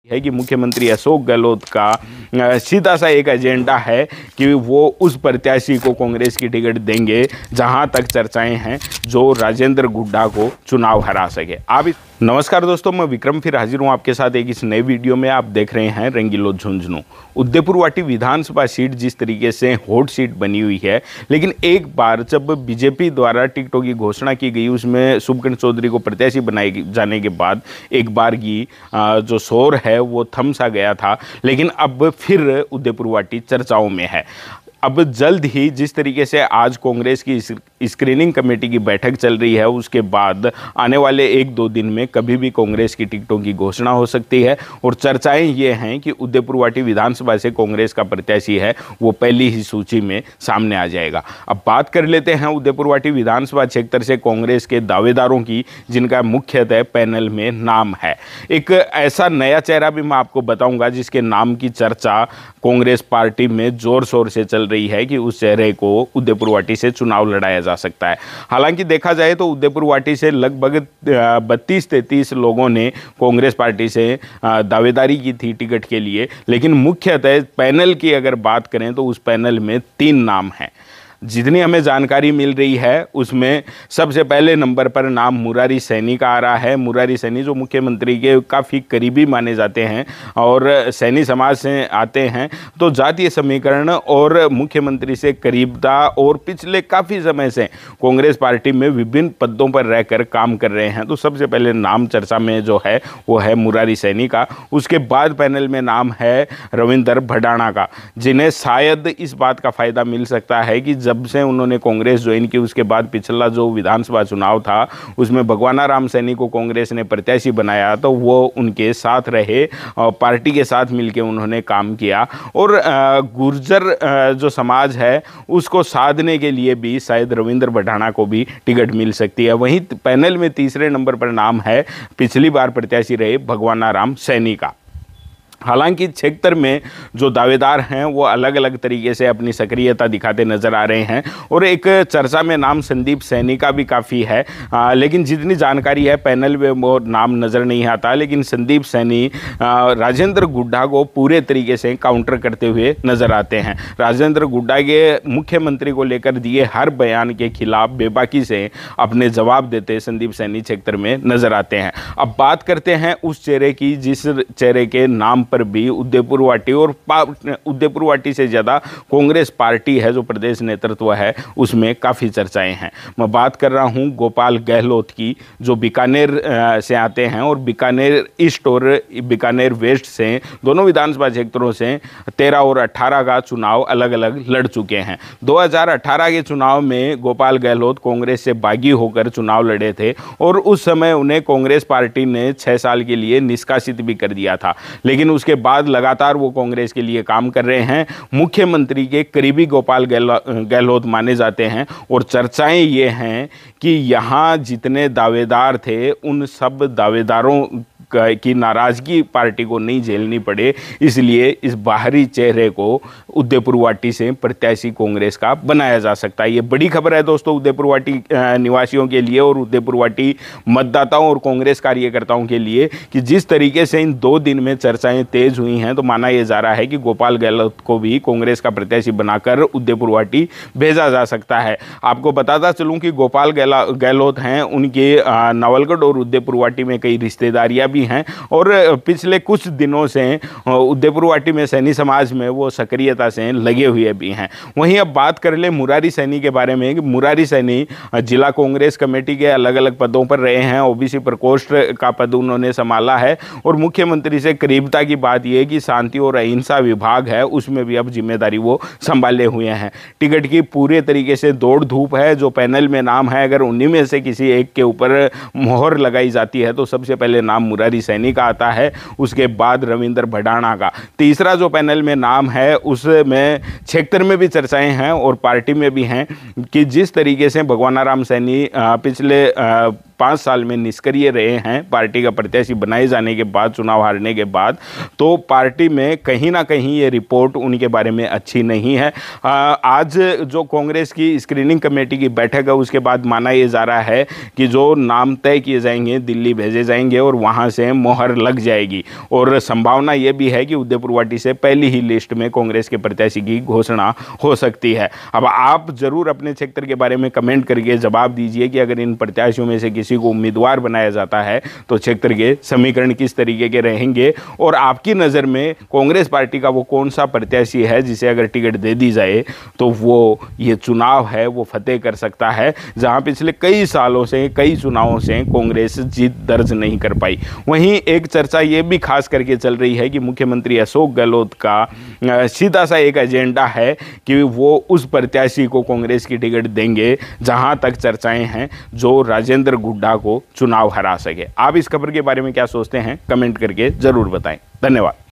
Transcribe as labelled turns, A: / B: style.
A: है कि मुख्यमंत्री अशोक गहलोत का सीधा सा एक एजेंडा है कि वो उस प्रत्याशी को कांग्रेस की टिकट देंगे जहां तक चर्चाएं हैं जो राजेंद्र गुड्डा को चुनाव हरा सके। नमस्कार दोस्तों, मैं विक्रम फिर हाजिर हूं आपके साथ एक इस नए वीडियो में। आप देख रहे हैं रंगीलो झुंझुनू। उदयपुरवाटी विधानसभा सीट जिस तरीके से हॉट सीट बनी हुई है, लेकिन एक बार जब बीजेपी द्वारा टिकटों की घोषणा की गई, उसमें शुभकरण चौधरी को प्रत्याशी बनाए जाने के बाद एक बार की जो शोर है वो थम सा गया था, लेकिन अब फिर उदयपुरवाटी चर्चाओं में है। अब जल्द ही जिस तरीके से आज कांग्रेस की स्क्रीनिंग कमेटी की बैठक चल रही है, उसके बाद आने वाले 1-2 दिन में कभी भी कांग्रेस की टिकटों की घोषणा हो सकती है और चर्चाएं ये हैं कि उदयपुरवाटी विधानसभा से कांग्रेस का प्रत्याशी है वो पहली ही सूची में सामने आ जाएगा। अब बात कर लेते हैं उदयपुरवाटी विधानसभा क्षेत्र से कांग्रेस के दावेदारों की, जिनका मुख्यतः पैनल में नाम है। एक ऐसा नया चेहरा भी मैं आपको बताऊंगा जिसके नाम की चर्चा कांग्रेस पार्टी में जोर शोर से चल रही है कि उस चेहरे को उदयपुरवाटी से चुनाव लड़ाया जा सकता है। हालांकि देखा जाए तो उदयपुरवाटी से लगभग 32-33 लोगों ने कांग्रेस पार्टी से दावेदारी की थी टिकट के लिए, लेकिन मुख्यतः पैनल की अगर बात करें तो उस पैनल में 3 नाम हैं। जितनी हमें जानकारी मिल रही है उसमें सबसे पहले नंबर पर नाम मुरारी सैनी का आ रहा है। मुरारी सैनी जो मुख्यमंत्री के काफ़ी करीबी माने जाते हैं और सैनी समाज से आते हैं, तो जातीय समीकरण और मुख्यमंत्री से करीबता और पिछले काफ़ी समय से कांग्रेस पार्टी में विभिन्न पदों पर रहकर काम कर रहे हैं, तो सबसे पहले नाम चर्चा में जो है वो है मुरारी सैनी का। उसके बाद पैनल में नाम है रविंदर भडाना का, जिन्हें शायद इस बात का फ़ायदा मिल सकता है कि जब से उन्होंने कांग्रेस ज्वाइन की उसके बाद पिछला जो विधानसभा चुनाव था उसमें भगवाना राम सैनी को कांग्रेस ने प्रत्याशी बनाया, तो वो उनके साथ रहे और पार्टी के साथ मिलकर उन्होंने काम किया और गुर्जर जो समाज है उसको साधने के लिए भी शायद रविंद्र भडाना को भी टिकट मिल सकती है। वहीं पैनल में तीसरे नंबर पर नाम है पिछली बार प्रत्याशी रहे भगवाना राम सैनी का। हालांकि क्षेत्र में जो दावेदार हैं वो अलग अलग तरीके से अपनी सक्रियता दिखाते नजर आ रहे हैं और एक चर्चा में नाम संदीप सैनी का भी काफ़ी है, लेकिन जितनी जानकारी है पैनल में वो नाम नज़र नहीं आता, लेकिन संदीप सैनी राजेंद्र गुड्डा को पूरे तरीके से काउंटर करते हुए नजर आते हैं। राजेंद्र गुड्डा के मुख्यमंत्री को लेकर दिए हर बयान के खिलाफ बेबाकी से अपने जवाब देते संदीप सैनी क्षेत्र में नजर आते हैं। अब बात करते हैं उस चेहरे की जिस चेहरे के नाम पर भी उदयपुरवाटी और उदयपुरवाटी से ज़्यादा कांग्रेस पार्टी है जो प्रदेश नेतृत्व है उसमें काफ़ी चर्चाएं हैं। मैं बात कर रहा हूं गोपाल गहलोत की, जो बीकानेर से आते हैं और बीकानेर ईस्ट और बीकानेर वेस्ट से दोनों विधानसभा क्षेत्रों से 13 और 18 का चुनाव अलग अलग लड़ चुके हैं। 2018 के चुनाव में गोपाल गहलोत कांग्रेस से बागी होकर चुनाव लड़े थे और उस समय उन्हें कांग्रेस पार्टी ने 6 साल के लिए निष्कासित भी कर दिया था, लेकिन उसके बाद लगातार वो कांग्रेस के लिए काम कर रहे हैं। मुख्यमंत्री के करीबी गोपाल गहलोत माने जाते हैं और चर्चाएं ये हैं कि यहाँ जितने दावेदार थे उन सब दावेदारों की नाराज़गी पार्टी को नहीं झेलनी पड़े, इसलिए इस बाहरी चेहरे को उदयपुरवाटी से प्रत्याशी कांग्रेस का बनाया जा सकता है। ये बड़ी खबर है दोस्तों उदयपुरवाटी निवासियों के लिए और उदयपुरवाटी मतदाताओं और कांग्रेस कार्यकर्ताओं के लिए कि जिस तरीके से इन 2 दिन में चर्चाएं तेज हुई हैं, तो माना यह जा रहा है कि गोपाल गहलोत को भी कांग्रेस का प्रत्याशी बनाकर उदयपुरवाटी भेजा जा सकता है। आपको बताता चलूँ कि गोपाल गहलोत हैं, उनके नवलगढ़ और उदयपुरवाटी में कई रिश्तेदारियाँ हैं और पिछले कुछ दिनों से उदयपुरवाटी में सैनी समाज में वो सक्रियता से लगे हुए भी हैं। वहीं अब बात कर ले मुरारी सैनी के बारे में कि मुरारी सैनी जिला कांग्रेस कमेटी के अलग अलग पदों पर रहे हैं। ओबीसी प्रकोष्ठ का पद उन्होंने संभाला है और मुख्यमंत्री से करीबता की बात यह है कि शांति और अहिंसा विभाग है उसमें भी अब जिम्मेदारी वो संभाले हुए हैं। टिकट की पूरे तरीके से दौड़ धूप है। जो पैनल में नाम है अगर उन्हीं में से किसी एक के ऊपर मोहर लगाई जाती है तो सबसे पहले नाम मुरारी सैनी का आता है, उसके बाद रविंदर भडाना का। तीसरा जो पैनल में नाम है उसमें क्षेत्र में भी चर्चाएं हैं और पार्टी में भी हैं कि जिस तरीके से भगवाना राम सैनी पिछले 5 साल में निष्क्रिय रहे हैं पार्टी का प्रत्याशी बनाए जाने के बाद, चुनाव हारने के बाद, तो पार्टी में कहीं ना कहीं ये रिपोर्ट उनके बारे में अच्छी नहीं है। आज जो कांग्रेस की स्क्रीनिंग कमेटी की बैठक है उसके बाद माना यह जा रहा है कि जो नाम तय किए जाएंगे दिल्ली भेजे जाएंगे और वहां से मोहर लग जाएगी, और संभावना यह भी है कि उदय पुरवाटी से पहली ही लिस्ट में कांग्रेस के प्रत्याशी की घोषणा हो सकती है। अब आप जरूर अपने क्षेत्र के बारे में कमेंट करके जवाब दीजिए कि अगर इन प्रत्याशियों में से किसी को उम्मीदवार बनाया जाता है तो क्षेत्र के समीकरण किस तरीके के रहेंगे, और आपकी नज़र में कांग्रेस पार्टी का वो कौन सा प्रत्याशी है जिसे अगर टिकट दे दी जाए तो वो ये चुनाव है वो फतेह कर सकता है, जहां पिछले कई सालों से, कई चुनावों से कांग्रेस जीत दर्ज नहीं कर पाई। वहीं एक चर्चा ये भी खास करके चल रही है कि मुख्यमंत्री अशोक गहलोत का सीधा सा एक एजेंडा है कि वो उस प्रत्याशी को कांग्रेस की टिकट देंगे, जहां तक चर्चाएं हैं, जो राजेंद्र गुड्डा को चुनाव हरा सके। आप इस खबर के बारे में क्या सोचते हैं, कमेंट करके जरूर बताएं। धन्यवाद।